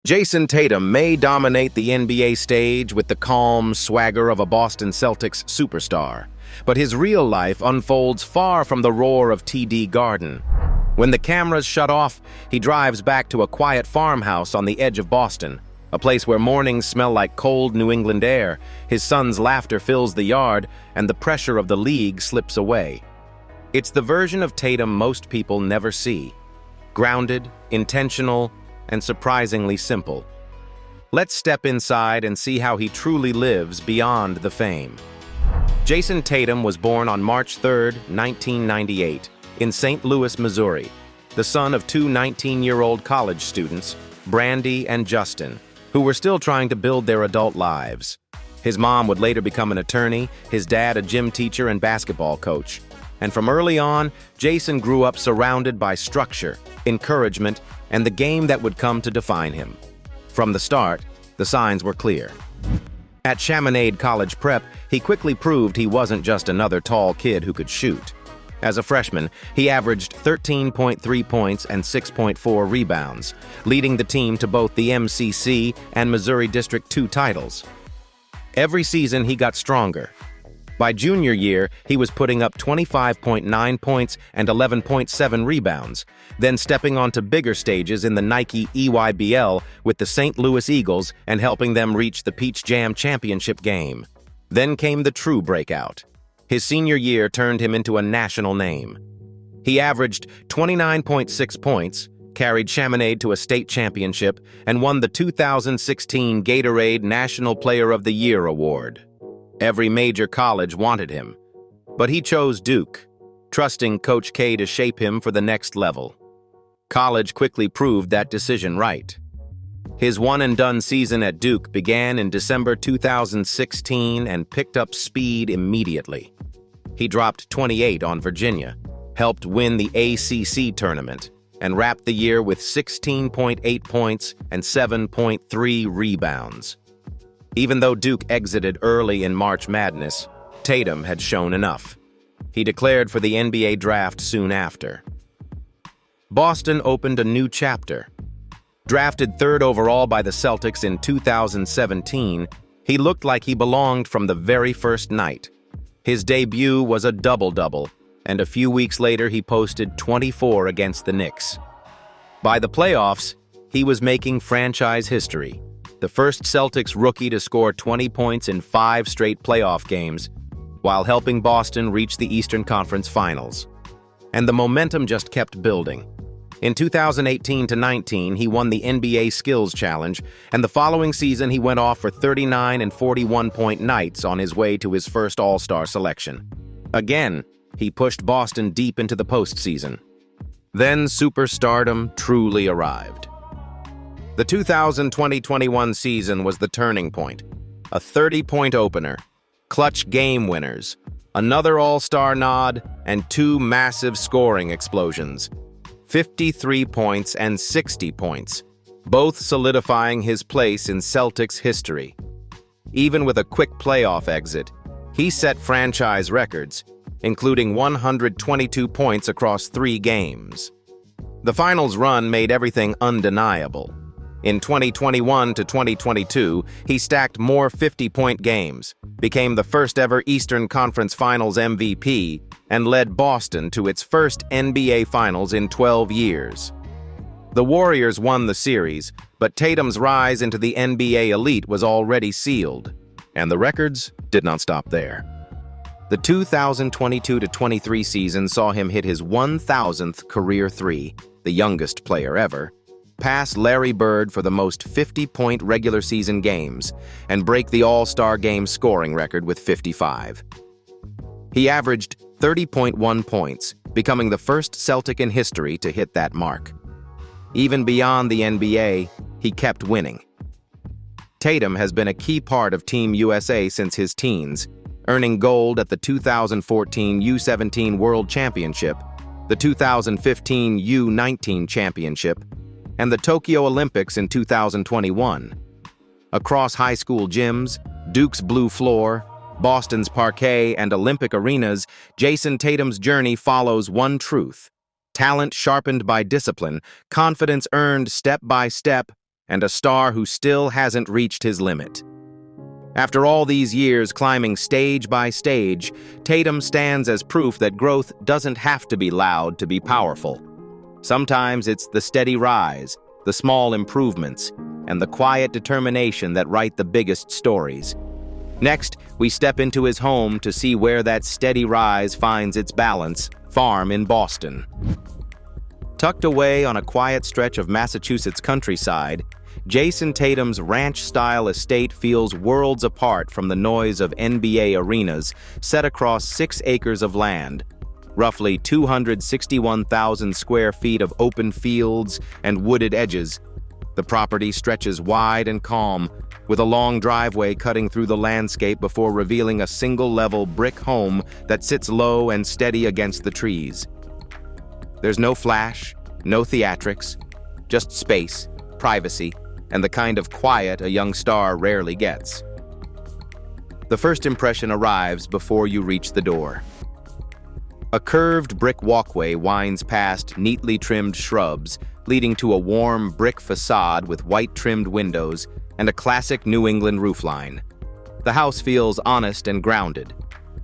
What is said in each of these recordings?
Jayson Tatum may dominate the NBA stage with the calm swagger of a Boston Celtics superstar, but his real life unfolds far from the roar of TD Garden. When the cameras shut off, he drives back to a quiet farmhouse on the edge of Boston, a place where mornings smell like cold New England air, his son's laughter fills the yard, and the pressure of the league slips away. It's the version of Tatum most people never see. Grounded, intentional, and surprisingly simple. Let's step inside and see how he truly lives beyond the fame. Jayson Tatum was born on March 3, 1998, in St. Louis, Missouri, the son of two 19-year-old college students, Brandy and Justin, who were still trying to build their adult lives. His mom would later become an attorney, his dad a gym teacher and basketball coach. And from early on, Jayson grew up surrounded by structure, encouragement, and the game that would come to define him. From the start, the signs were clear. At Chaminade College Prep, he quickly proved he wasn't just another tall kid who could shoot. As a freshman, he averaged 13.3 points and 6.4 rebounds, leading the team to both the MCC and Missouri District 2 titles. Every season, he got stronger. By junior year, he was putting up 25.9 points and 11.7 rebounds, then stepping onto bigger stages in the Nike EYBL with the St. Louis Eagles and helping them reach the Peach Jam championship game. Then came the true breakout. His senior year turned him into a national name. He averaged 29.6 points, carried Chaminade to a state championship, and won the 2016 Gatorade National Player of the Year award. Every major college wanted him, but he chose Duke, trusting Coach K to shape him for the next level. College quickly proved that decision right. His one-and-done season at Duke began in December 2016 and picked up speed immediately. He dropped 28 on Virginia, helped win the ACC tournament, and wrapped the year with 16.8 points and 7.3 rebounds. Even though Duke exited early in March Madness, Tatum had shown enough. He declared for the NBA draft soon after. Boston opened a new chapter. Drafted third overall by the Celtics in 2017, he looked like he belonged from the very first night. His debut was a double-double, and a few weeks later he posted 24 against the Knicks. By the playoffs, he was making franchise history. The first Celtics rookie to score 20 points in 5 straight playoff games, while helping Boston reach the Eastern Conference Finals. And the momentum just kept building. In 2018-19, he won the NBA Skills Challenge, and the following season he went off for 39 and 41-point nights on his way to his first All-Star selection. Again, he pushed Boston deep into the postseason. Then superstardom truly arrived. The 2020-21 season was the turning point. A 30-point opener, clutch game winners, another All-Star nod, and 2 massive scoring explosions. 53 points and 60 points, both solidifying his place in Celtics history. Even with a quick playoff exit, he set franchise records, including 122 points across 3 games. The finals run made everything undeniable. In 2021 to 2022, he stacked more 50-point games, became the first-ever Eastern Conference Finals MVP, and led Boston to its first NBA Finals in 12 years. The Warriors won the series, but Tatum's rise into the NBA elite was already sealed, and the records did not stop there. The 2022-23 season saw him hit his 1,000th career three, the youngest player ever, pass Larry Bird for the most 50-point regular season games, and break the All-Star Game scoring record with 55. He averaged 30.1 points, becoming the first Celtic in history to hit that mark. Even beyond the NBA, he kept winning. Tatum has been a key part of Team USA since his teens, earning gold at the 2014 U17 World Championship, the 2015 U19 Championship, and the Tokyo Olympics in 2021. Across high school gyms, Duke's blue floor, Boston's parquet, and Olympic arenas, Jayson Tatum's journey follows one truth: talent sharpened by discipline, confidence earned step by step, and a star who still hasn't reached his limit. After all these years climbing stage by stage, Tatum stands as proof that growth doesn't have to be loud to be powerful. Sometimes it's the steady rise, the small improvements, and the quiet determination that write the biggest stories. Next, we step into his home to see where that steady rise finds its balance, farm in Boston. Tucked away on a quiet stretch of Massachusetts countryside, Jayson Tatum's ranch-style estate feels worlds apart from the noise of NBA arenas set across 6 acres of land, roughly 261,000 square feet of open fields and wooded edges. The property stretches wide and calm, with a long driveway cutting through the landscape before revealing a single-level brick home that sits low and steady against the trees. There's no flash, no theatrics, just space, privacy, and the kind of quiet a young star rarely gets. The first impression arrives before you reach the door. A curved brick walkway winds past neatly trimmed shrubs, leading to a warm brick facade with white-trimmed windows and a classic New England roofline. The house feels honest and grounded,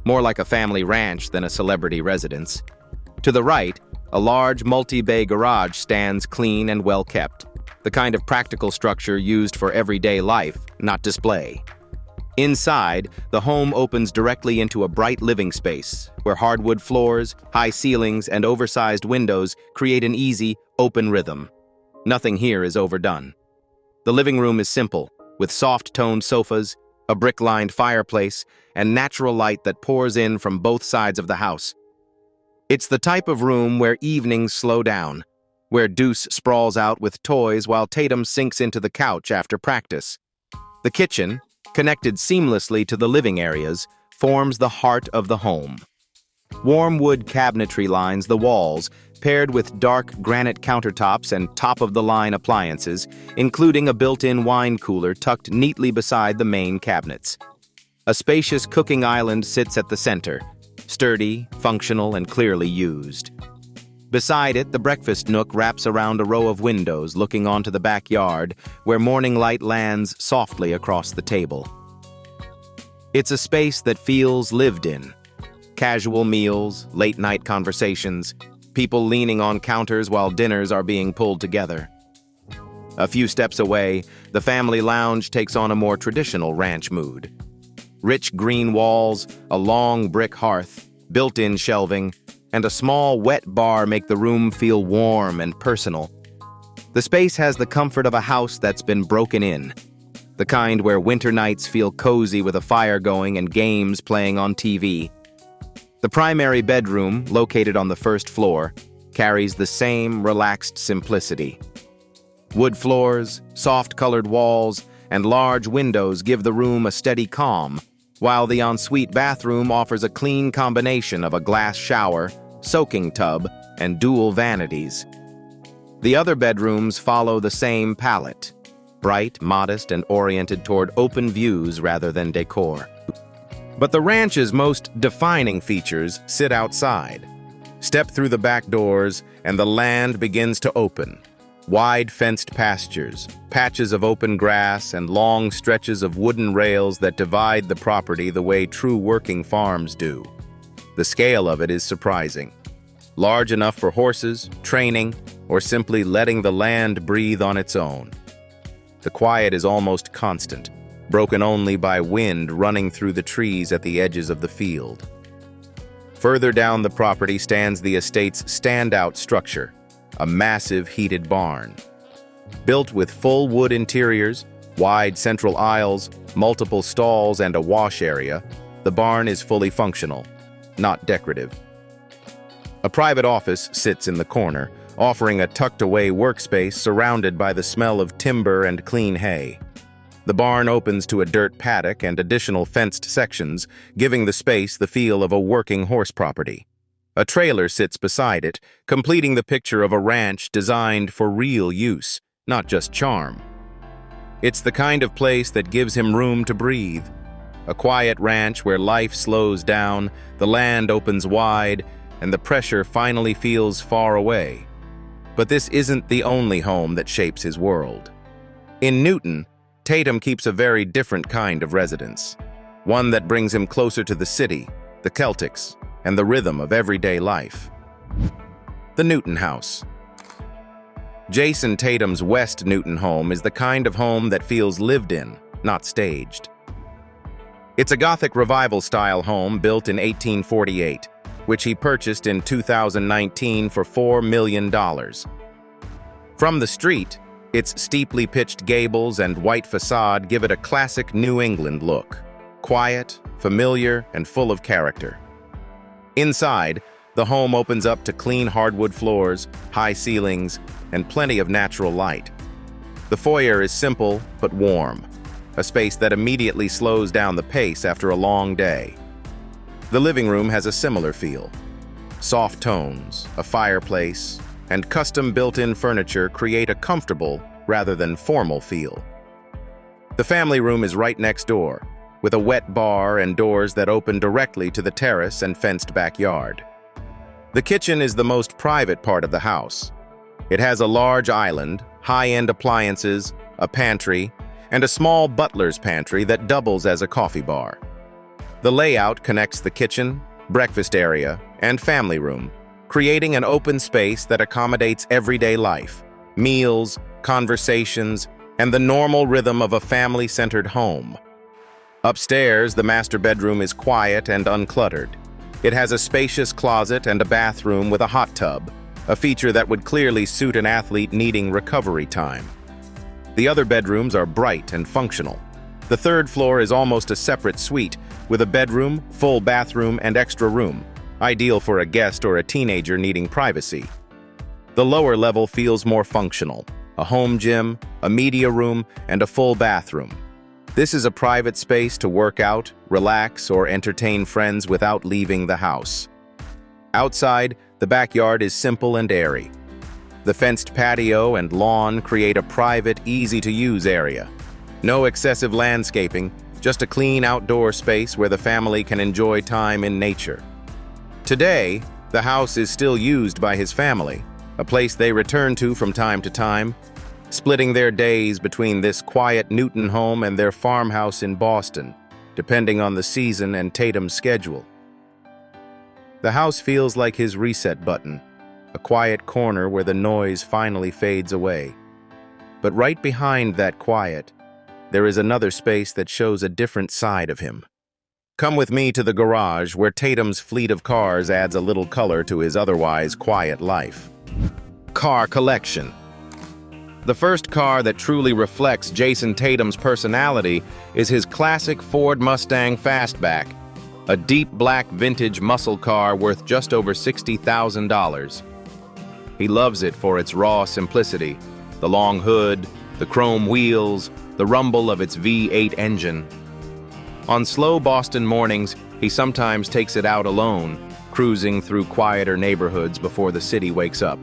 more like a family ranch than a celebrity residence. To the right, a large multi-bay garage stands clean and well-kept, the kind of practical structure used for everyday life, not display. Inside, the home opens directly into a bright living space, where hardwood floors, high ceilings, and oversized windows create an easy, open rhythm. Nothing here is overdone. The living room is simple, with soft-toned sofas, a brick-lined fireplace, and natural light that pours in from both sides of the house. It's the type of room where evenings slow down, where Deuce sprawls out with toys while Tatum sinks into the couch after practice. The kitchen, connected seamlessly to the living areas, forms the heart of the home. Warm wood cabinetry lines the walls, paired with dark granite countertops and top-of-the-line appliances, including a built-in wine cooler tucked neatly beside the main cabinets. A spacious cooking island sits at the center, sturdy, functional, and clearly used. Beside it, the breakfast nook wraps around a row of windows looking onto the backyard, where morning light lands softly across the table. It's a space that feels lived in. Casual meals, late-night conversations, people leaning on counters while dinners are being pulled together. A few steps away, the family lounge takes on a more traditional ranch mood. Rich green walls, a long brick hearth, built-in shelving, and a small wet bar make the room feel warm and personal. The space has the comfort of a house that's been broken in, the kind where winter nights feel cozy with a fire going and games playing on TV. The primary bedroom, located on the first floor, carries the same relaxed simplicity. Wood floors, soft-colored walls, and large windows give the room a steady calm, while the ensuite bathroom offers a clean combination of a glass shower, soaking tub, and dual vanities. The other bedrooms follow the same palette, bright, modest, and oriented toward open views rather than decor. But the ranch's most defining features sit outside. Step through the back doors, and the land begins to open. Wide fenced pastures, patches of open grass, and long stretches of wooden rails that divide the property the way true working farms do. The scale of it is surprising. Large enough for horses, training, or simply letting the land breathe on its own. The quiet is almost constant, broken only by wind running through the trees at the edges of the field. Further down the property stands the estate's standout structure, a massive heated barn. Built with full wood interiors, wide central aisles, multiple stalls, and a wash area, the barn is fully functional, not decorative. A private office sits in the corner, offering a tucked-away workspace surrounded by the smell of timber and clean hay. The barn opens to a dirt paddock and additional fenced sections, giving the space the feel of a working horse property. A trailer sits beside it, completing the picture of a ranch designed for real use, not just charm. It's the kind of place that gives him room to breathe. A quiet ranch where life slows down, the land opens wide, and the pressure finally feels far away. But this isn't the only home that shapes his world. In Newton, Tatum keeps a very different kind of residence, one that brings him closer to the city, the Celtics, and the rhythm of everyday life. The Newton House. Jayson Tatum's West Newton home is the kind of home that feels lived in, not staged. It's a Gothic Revival-style home built in 1848, which he purchased in 2019 for $4 million. From the street, its steeply pitched gables and white facade give it a classic New England look, quiet, familiar, and full of character. Inside, the home opens up to clean hardwood floors, high ceilings, and plenty of natural light. The foyer is simple but warm, a space that immediately slows down the pace after a long day. The living room has a similar feel. Soft tones, a fireplace, and custom built-in furniture create a comfortable rather than formal feel. The family room is right next door, with a wet bar and doors that open directly to the terrace and fenced backyard. The kitchen is the most private part of the house. It has a large island, high-end appliances, a pantry, and a small butler's pantry that doubles as a coffee bar. The layout connects the kitchen, breakfast area, and family room, creating an open space that accommodates everyday life, meals, conversations, and the normal rhythm of a family-centered home. Upstairs, the master bedroom is quiet and uncluttered. It has a spacious closet and a bathroom with a hot tub, a feature that would clearly suit an athlete needing recovery time. The other bedrooms are bright and functional. The third floor is almost a separate suite, with a bedroom, full bathroom, and extra room, ideal for a guest or a teenager needing privacy. The lower level feels more functional, a home gym, a media room, and a full bathroom. This is a private space to work out, relax, or entertain friends without leaving the house. Outside, the backyard is simple and airy. The fenced patio and lawn create a private, easy-to-use area. No excessive landscaping, just a clean outdoor space where the family can enjoy time in nature. Today, the house is still used by his family, a place they return to from time to time, splitting their days between this quiet Newton home and their farmhouse in Boston, depending on the season and Tatum's schedule. The house feels like his reset button, a quiet corner where the noise finally fades away. But right behind that quiet, there is another space that shows a different side of him. Come with me to the garage, where Tatum's fleet of cars adds a little color to his otherwise quiet life. Car collection. The first car that truly reflects Jayson Tatum's personality is his classic Ford Mustang Fastback, a deep black vintage muscle car worth just over $60,000. He loves it for its raw simplicity, the long hood, the chrome wheels, the rumble of its V8 engine. On slow Boston mornings, he sometimes takes it out alone, cruising through quieter neighborhoods before the city wakes up.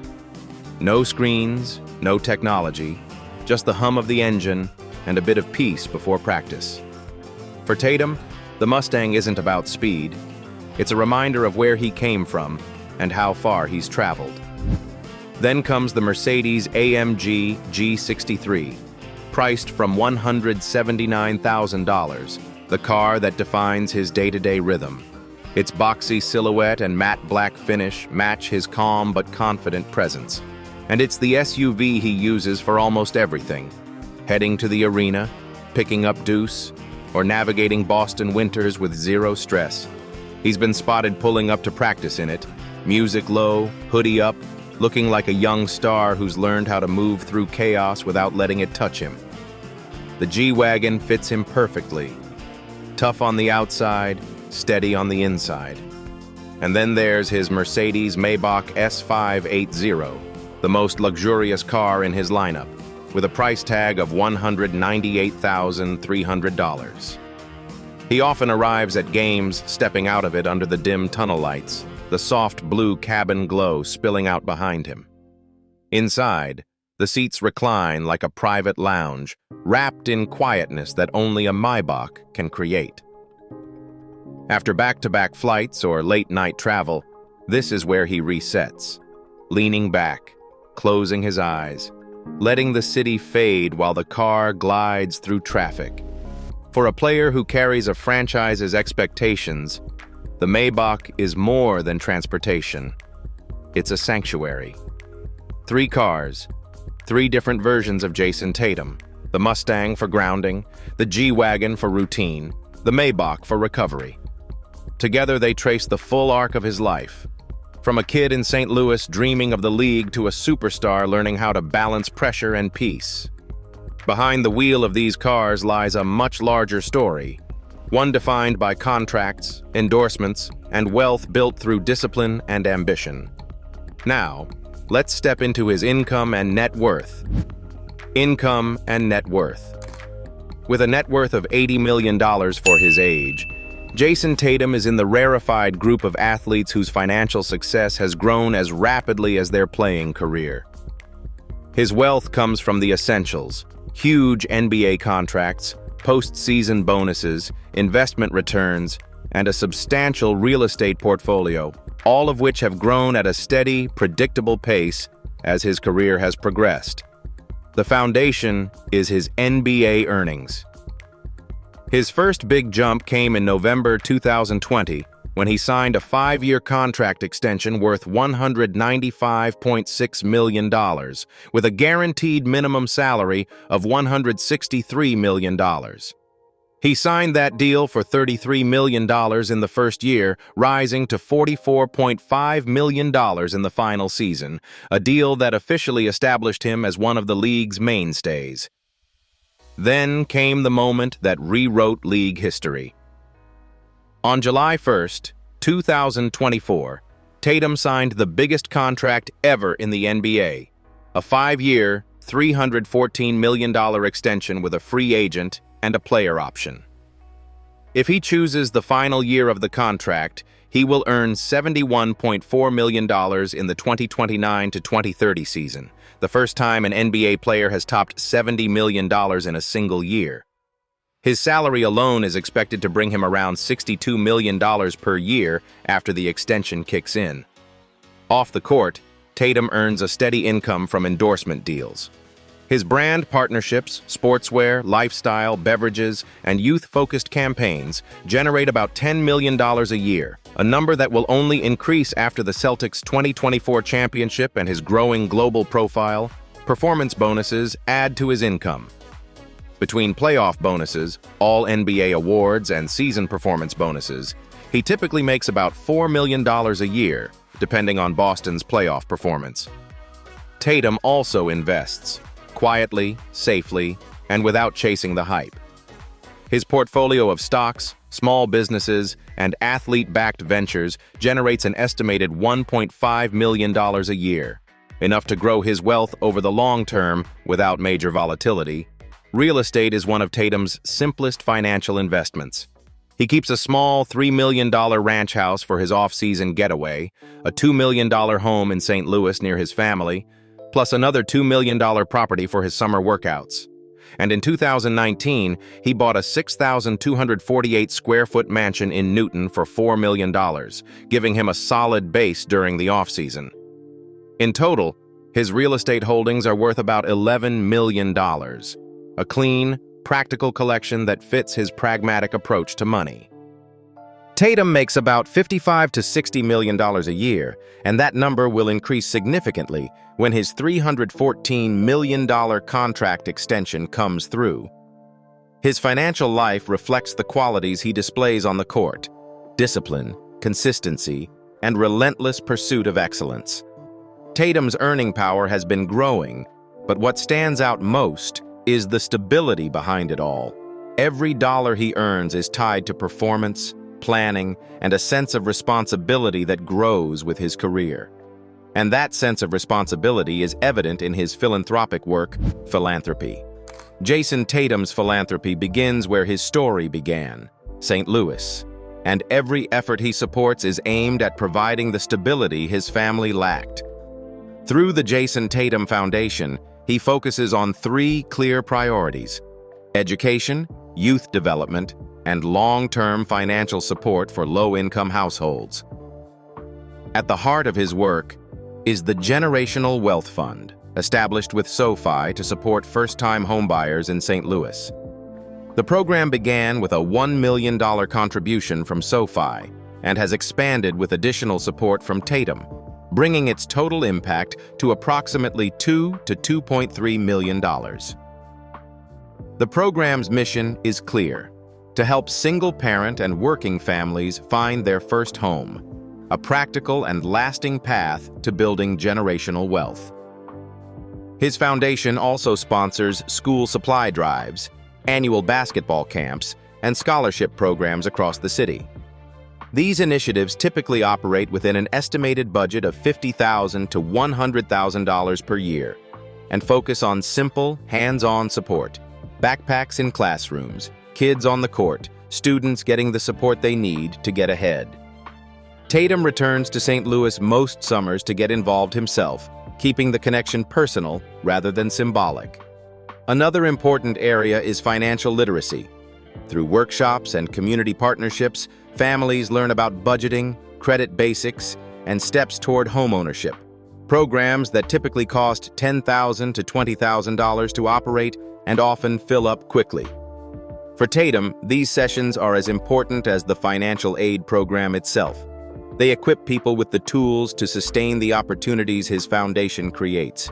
No screens, no technology, just the hum of the engine and a bit of peace before practice. For Tatum, the Mustang isn't about speed. It's a reminder of where he came from and how far he's traveled. Then comes the Mercedes-AMG G63, priced from $179,000, the car that defines his day-to-day rhythm. Its boxy silhouette and matte black finish match his calm but confident presence. And it's the SUV he uses for almost everything. Heading to the arena, picking up Deuce, or navigating Boston winters with zero stress. He's been spotted pulling up to practice in it, music low, hoodie up, looking like a young star who's learned how to move through chaos without letting it touch him. The G-Wagon fits him perfectly. Tough on the outside, steady on the inside. And then there's his Mercedes Maybach S580, the most luxurious car in his lineup, with a price tag of $198,300. He often arrives at games stepping out of it under the dim tunnel lights, the soft blue cabin glow spilling out behind him. Inside, the seats recline like a private lounge, wrapped in quietness that only a Maybach can create. After back-to-back flights or late-night travel, this is where he resets, leaning back, closing his eyes, letting the city fade while the car glides through traffic. For a player who carries a franchise's expectations, the Maybach is more than transportation. It's a sanctuary. 3 cars, 3 different versions of Jayson Tatum: the Mustang for grounding, the G-Wagon for routine, the Maybach for recovery. Together they trace the full arc of his life. From a kid in St. Louis dreaming of the league to a superstar learning how to balance pressure and peace. Behind the wheel of these cars lies a much larger story, one defined by contracts, endorsements, and wealth built through discipline and ambition. Now, let's step into his income and net worth. Income and net worth. With a net worth of $80 million for his age, Jayson Tatum is in the rarefied group of athletes whose financial success has grown as rapidly as their playing career. His wealth comes from the essentials: huge NBA contracts, post-season bonuses, investment returns, and a substantial real estate portfolio, all of which have grown at a steady, predictable pace as his career has progressed. The foundation is his NBA earnings. His first big jump came in November 2020 when he signed a 5-year contract extension worth $195.6 million, with a guaranteed minimum salary of $163 million. He signed that deal for $33 million in the first year, rising to $44.5 million in the final season, a deal that officially established him as one of the league's mainstays. Then came the moment that rewrote league history. On July 1st, 2024, Tatum signed the biggest contract ever in the NBA, a 5-year, $314 million extension with a free agent and a player option. If he chooses the final year of the contract, he will earn $71.4 million in the 2029 to 2030 season, the first time an NBA player has topped $70 million in a single year. His salary alone is expected to bring him around $62 million per year after the extension kicks in. Off the court, Tatum earns a steady income from endorsement deals. His brand partnerships, sportswear, lifestyle, beverages, and youth-focused campaigns generate about $10 million a year, a number that will only increase after the Celtics' 2024 championship and his growing global profile. Performance bonuses add to his income. Between playoff bonuses, all-NBA awards, and season performance bonuses, he typically makes about $4 million a year, depending on Boston's playoff performance. Tatum also invests, quietly, safely, and without chasing the hype. His portfolio of stocks, small businesses, and athlete-backed ventures generates an estimated $1.5 million a year, enough to grow his wealth over the long term without major volatility. Real estate is one of Tatum's simplest financial investments. He keeps a small $3 million ranch house for his off-season getaway, a $2 million home in St. Louis near his family, plus another $2 million property for his summer workouts. And in 2019, he bought a 6,248 square foot mansion in Newton for $4 million, giving him a solid base during the off-season. In total, his real estate holdings are worth about $11 million, a clean, practical collection that fits his pragmatic approach to money. Tatum makes about $55 to $60 million a year, and that number will increase significantly when his $314 million contract extension comes through. His financial life reflects the qualities he displays on the court: discipline, consistency, and relentless pursuit of excellence. Tatum's earning power has been growing, but what stands out most is the stability behind it all. Every dollar he earns is tied to performance, planning, and a sense of responsibility that grows with his career. And that sense of responsibility is evident in his philanthropic work, philanthropy. Jayson Tatum's philanthropy begins where his story began, St. Louis, and every effort he supports is aimed at providing the stability his family lacked. Through the Jayson Tatum Foundation, he focuses on 3 clear priorities: education, youth development, and long-term financial support for low-income households. At the heart of his work is the Generational Wealth Fund, established with SoFi to support first-time homebuyers in St. Louis. The program began with a $1 million contribution from SoFi and has expanded with additional support from Tatum, bringing its total impact to approximately $2 to $2.3 million. The program's mission is clear: to help single-parent and working families find their first home, a practical and lasting path to building generational wealth. His foundation also sponsors school supply drives, annual basketball camps, and scholarship programs across the city. These initiatives typically operate within an estimated budget of $50,000 to $100,000 per year and focus on simple, hands-on support: backpacks in classrooms, kids on the court, students getting the support they need to get ahead. Tatum returns to St. Louis most summers to get involved himself, keeping the connection personal rather than symbolic. Another important area is financial literacy. Through workshops and community partnerships, families learn about budgeting, credit basics, and steps toward homeownership. Programs that typically cost $10,000 to $20,000 to operate and often fill up quickly. For Tatum, these sessions are as important as the financial aid program itself. They equip people with the tools to sustain the opportunities his foundation creates.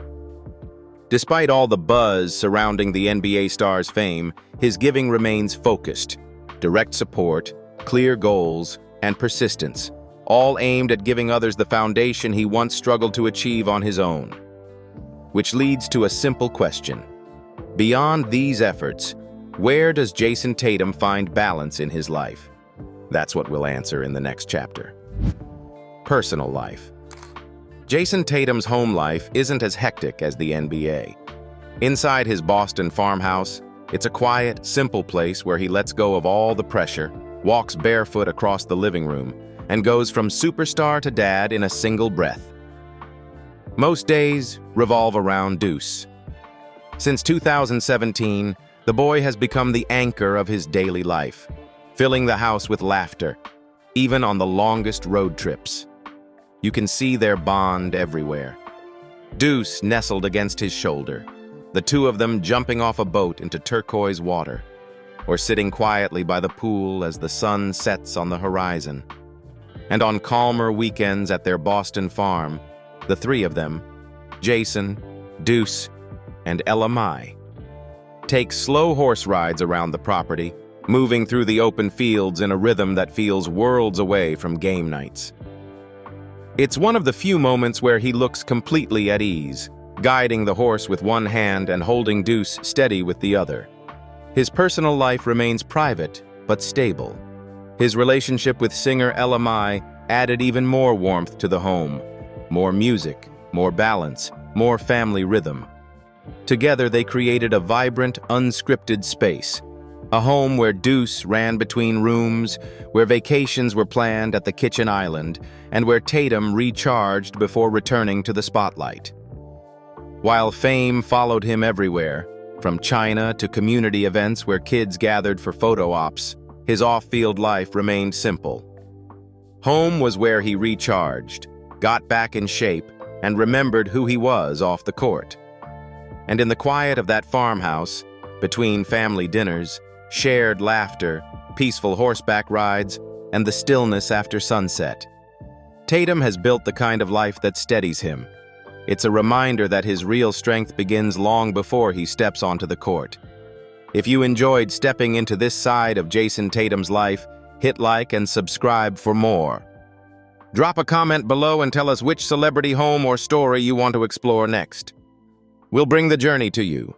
Despite all the buzz surrounding the NBA star's fame, his giving remains focused: direct support, clear goals, and persistence, all aimed at giving others the foundation he once struggled to achieve on his own. Which leads to a simple question: beyond these efforts, where does Jayson Tatum find balance in his life? That's what we'll answer in the next chapter. Personal life. Jayson Tatum's home life isn't as hectic as the NBA. Inside his Boston farmhouse, it's a quiet, simple place where he lets go of all the pressure, walks barefoot across the living room, and goes from superstar to dad in a single breath. Most days revolve around Deuce. Since 2017, the boy has become the anchor of his daily life, filling the house with laughter, even on the longest road trips. You can see their bond everywhere. Deuce nestled against his shoulder, the two of them jumping off a boat into turquoise water, or sitting quietly by the pool as the sun sets on the horizon. And on calmer weekends at their Boston farm, the three of them, Jayson, Deuce, and Ella Mai, take slow horse rides around the property, moving through the open fields in a rhythm that feels worlds away from game nights. It's one of the few moments where he looks completely at ease, guiding the horse with one hand and holding Deuce steady with the other. His personal life remains private but stable. His relationship with singer Ella Mai added even more warmth to the home. More music, more balance, more family rhythm. Together they created a vibrant, unscripted space. A home where Deuce ran between rooms, where vacations were planned at the kitchen island, and where Tatum recharged before returning to the spotlight. While fame followed him everywhere, from China to community events where kids gathered for photo ops, his off-field life remained simple. Home was where he recharged, got back in shape, and remembered who he was off the court. And in the quiet of that farmhouse, between family dinners, shared laughter, peaceful horseback rides, and the stillness after sunset, Tatum has built the kind of life that steadies him. It's a reminder that his real strength begins long before he steps onto the court. If you enjoyed stepping into this side of Jayson Tatum's life, hit like and subscribe for more. Drop a comment below and tell us which celebrity home or story you want to explore next. We'll bring the journey to you.